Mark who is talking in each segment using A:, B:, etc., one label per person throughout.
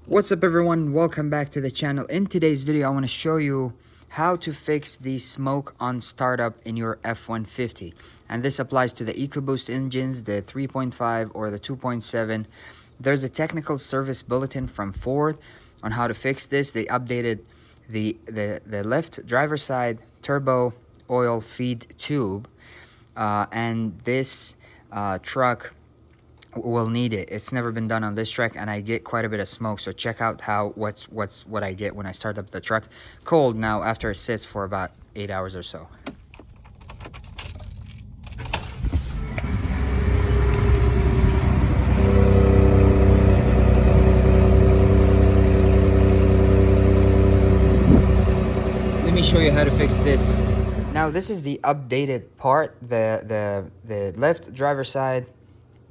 A: What's up everyone, welcome back to the channel. In today's video I want to show you how to fix the smoke on startup in your F150, and this applies to the Ecoboost engines, the 3.5 or the 2.7. There's a technical service bulletin from Ford on how to fix this. They updated the left driver side turbo oil feed tube, and this truck will need it. It's never been done on this truck, and I get quite a bit of smoke. So check out what I get when I start up the truck cold now after it sits for about 8 hours or so. Let me show you how to fix this. Now this is the updated part, the left driver side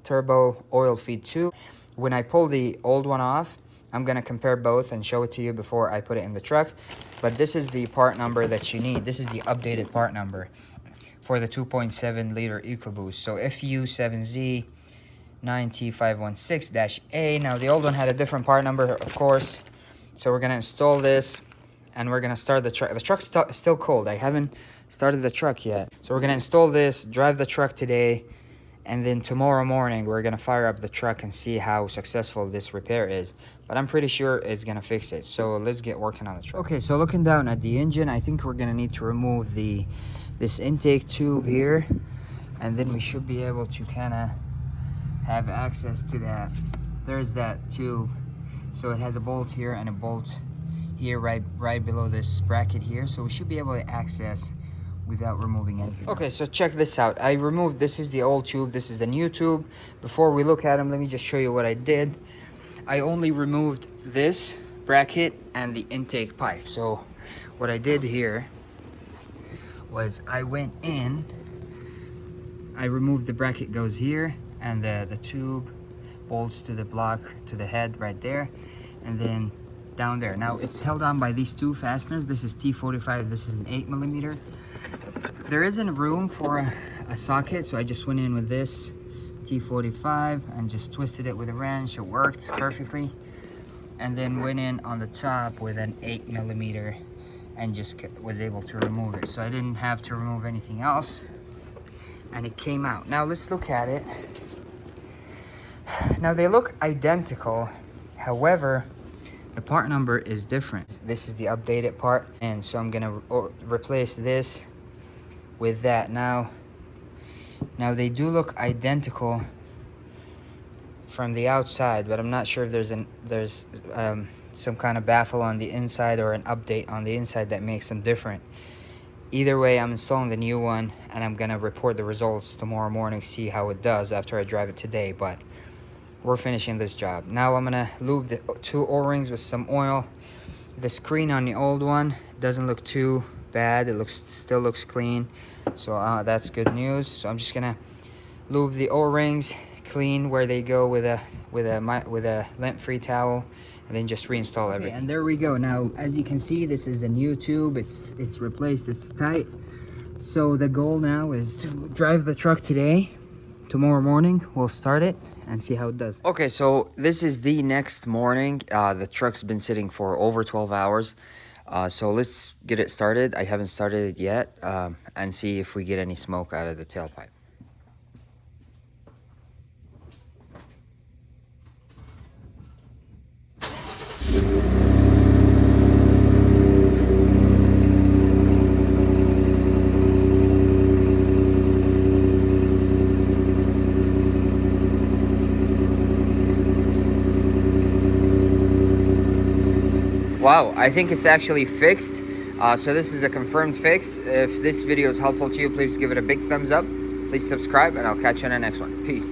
A: turbo oil feed tube. When I pull the old one off, I'm gonna compare both and show it to you before I put it in the truck. But this is the part number that you need. This is the updated part number for the 2.7 liter EcoBoost. So FU7Z9T516-A. Now the old one had a different part number, of course. So we're gonna install this and we're gonna start the truck. The truck's still cold. I haven't started the truck yet. So we're gonna install this, drive the truck today, and then tomorrow morning we're gonna fire up the truck and see how successful this repair is. But I'm pretty sure it's gonna fix it. So let's get working on the truck. Okay, so looking down at the engine, I think we're gonna need to remove this intake tube here, and then we should be able to kind of have access to that. There's that tube. So it has a bolt here and a bolt here right below this bracket here. So we should be able to access without removing anything. Okay, so check this out. I removed, this is the old tube, this is the new tube. Before we look at them, let me just show you what I did. I only removed this bracket and the intake pipe. So what I did here was I went in, I removed the bracket goes here, and the tube bolts to the block, to the head right there, and then down there. Now it's held on by these two fasteners. This is T45, this is an 8mm. There isn't room for a socket, so I just went in with this T45 and just twisted it with a wrench. It worked perfectly. And then went in on the top with an 8mm and just was able to remove it. So I didn't have to remove anything else, and it came out. Now let's look at it. Now they look identical, however, the part number is different. This is the updated part, and so I'm gonna replace this with that. Now they do look identical from the outside, but I'm not sure if there's some kind of baffle on the inside or an update on the inside that makes them different. Either way, I'm installing the new one, and I'm gonna report the results tomorrow morning, see how it does after I drive it today. But we're finishing this job. Now I'm gonna lube the two O-rings with some oil. The screen on the old one doesn't look too bad. It still looks clean, so that's good news. So I'm just gonna lube the O-rings, clean where they go with a lint-free towel, and then just reinstall everything. Okay, and there we go. Now as you can see, this is the new tube. It's replaced, it's tight. So the goal now is to drive the truck today. Tomorrow morning we'll start it and see how it does. Okay, so this is the next morning. The truck's been sitting for over 12 hours. So let's get it started. I haven't started it yet, and see if we get any smoke out of the tailpipe. Wow, I think it's actually fixed. So this is a confirmed fix. If this video is helpful to you, please give it a big thumbs up. Please subscribe, and I'll catch you in the next one. Peace.